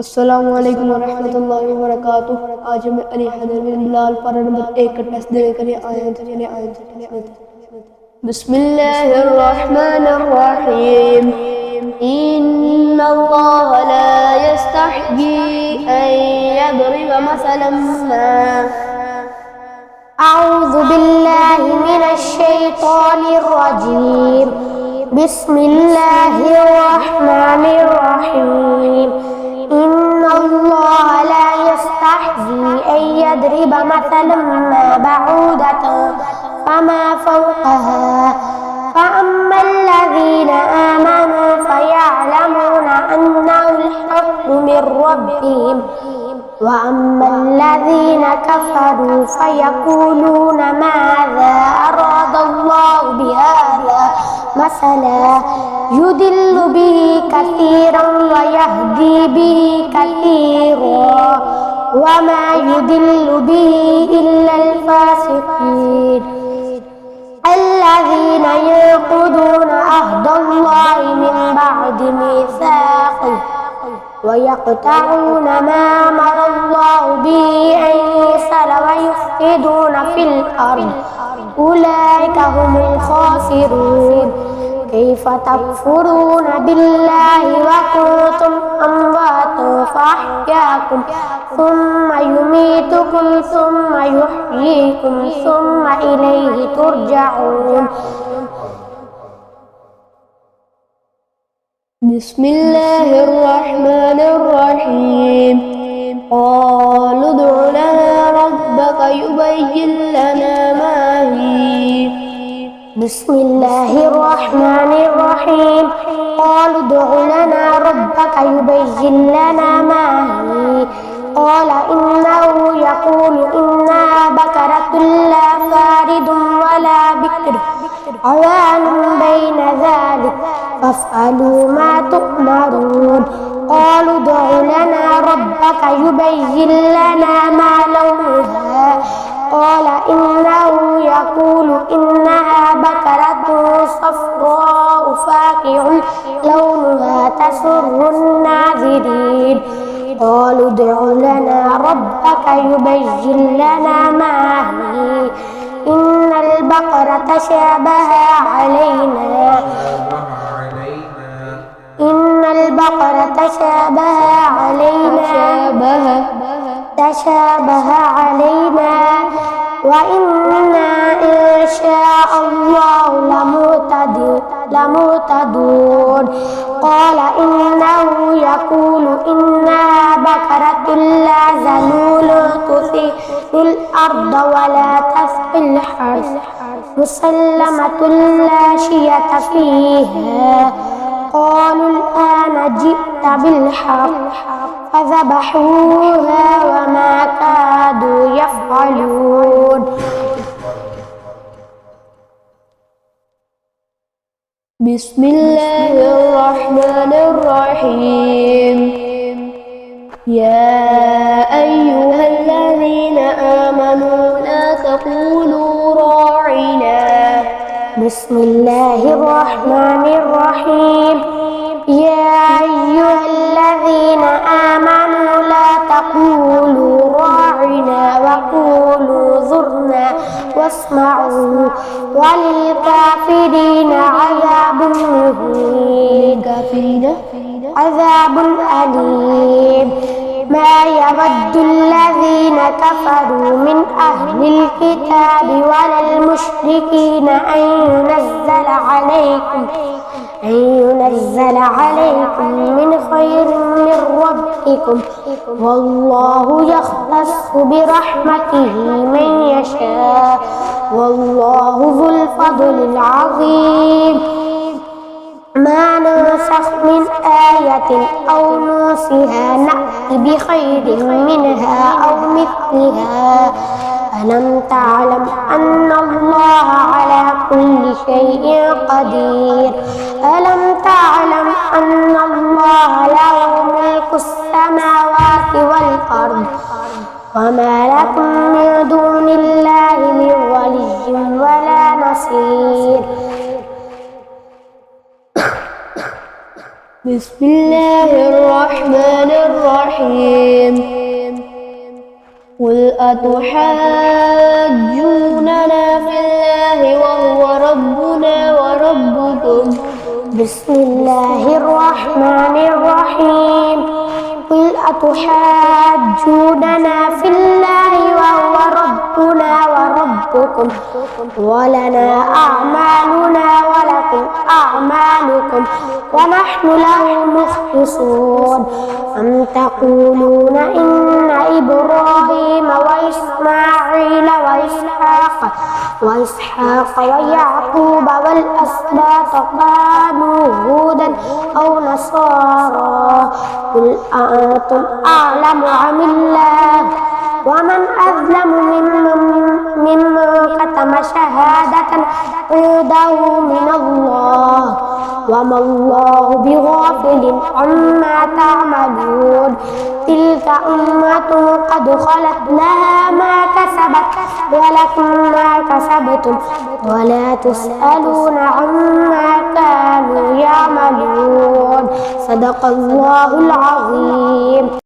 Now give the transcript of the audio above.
अस्सलामु अलैकुम वरहमतुल्लाहि वबरकातुहू। आज मैं अली हैदर बिन बिलाल पारा नंबर 1 का टेस्ट देने के लिए आया हूँ। चलिए आया हूँ। बिस्मिल्लाहिर्रहमानिर्रहीम। इन्नल्लाह ला यस्तहयी अन यदरिब मसलन मा। अऊज़ु बिल्लाहि मिनश शैतानिर रजीम। बिस्मिल्लाहिर्रहमानिर्रहीम। इन्नल्लाह ला यस्तहयी अन यदरिब मसलन मा बऊदतन फमा फौक़हा फ़अम्मल्लज़ीना आमनू फ़यअलमूना अन्नहुल हक़्क़ु मिर रब्बिहिम वअम्मा الذين كفروا فيقولون ماذا أراد الله بهذا مثلا يضل به كثيرا ويهدي به كثيرا وما يضل به إلا الفاسقين الذين ينقضون عهد الله من بعد ميثاقه ويقطعون ما أمر الله به أن يوصل ويفسدون في الأرض أولئك هم الخاسرون كيف تكفرون بالله وكنتم أمواتا فأحياكم ثم يميتكم ثم يحييكم ثم إليه ترجعون. बिस्मिल्लाहिर्रहमानिर्रहीम। क़ालू उद्उ लना रब्बक युबय्यिन लना मा ही। बिस्मिल्लाहिर्रहमानिर्रहीम। क़ालू उद्उ लना रब्बक युबय्यिन लना मा ही। क़ाल इन्नहु यक़ूलु इन्नहा बक़रतुन ला फ़ारिदुन वला बिक्र अवानुन बैन ज़ालिक फ़फ़अलू मा तु'मरून। क़ालू उद्उ लना रब्बक युबय्यिन लना मा लौनुहा। क़ाल इन्नहु यक़ूलु इन्नहा बक़रतुन सफ़राउ फ़ाक़िअुन लौनुहा तसुर्रुन नाज़िरीन। क़ालू उद्उ लना रब्बक युबय्यिन लना मा ही। इन्नल बक़रता शाबह अलैना تشابه علينا وإنا إن شاء الله لمهتدون. قال إنه يقول إنها بقرة لا ذلول تثير الأرض ولا تسقي الحرث مسلمة لا شية فيها. قالوا الآن جئت بالحق فذبحوها وما كادوا يفعلون. बिस्मिल्लाहिर्रहमानिर्रहीम। या अय्युहल्लज़ीन आमनू ला तक़ूलू राइना। बिस्मिल्लाहिर्रहमानिर्रहीम। या अय्युहल्लज़ीना आमनू ला तक़ूलू राइना वक़ूलू ज़ुरना वस्मअू वलिलकाफ़िरीन عذاب أليم. ما يود الذين كفروا من أهل الكتاب ولا المشركين أن ينزل عليكم من خير من ربكم والله يختص برحمته من يشاء والله ذو الفضل العظيم. ما ننسخ من آية أو ننسها نأت بخير منها أو مثلها. ألم تعلم أن الله على كل شيء قدير. ألم تعلم أن الله له ملك السماوات والأرض وما لكم من دون الله من ولي ولا نصير. بسم الله الرحمن الرحيم قل أتحاجوننا في الله وهو ربنا وربكم بسم الله الرحمن الرحيم قل أتحاجوننا في الله وهو ربنا وربكم ولنا أعمالنا ولكم أعمالكم ونحن له مخلصون أم تقولون إن إبراهيم وإسماعيل وإسحاق ويعقوب والأسباط كانوا هودا أو نصارى قل أأنتم أعلم أم الله ومن أظلم ممن كتم شهادة عنده من الله وما الله بغافل عما تعملون تلك أمة قد خلت لها ما كسبت ولكم ما كسبتم ولا تسألون عما كانوا يعملون صدق الله العظيم.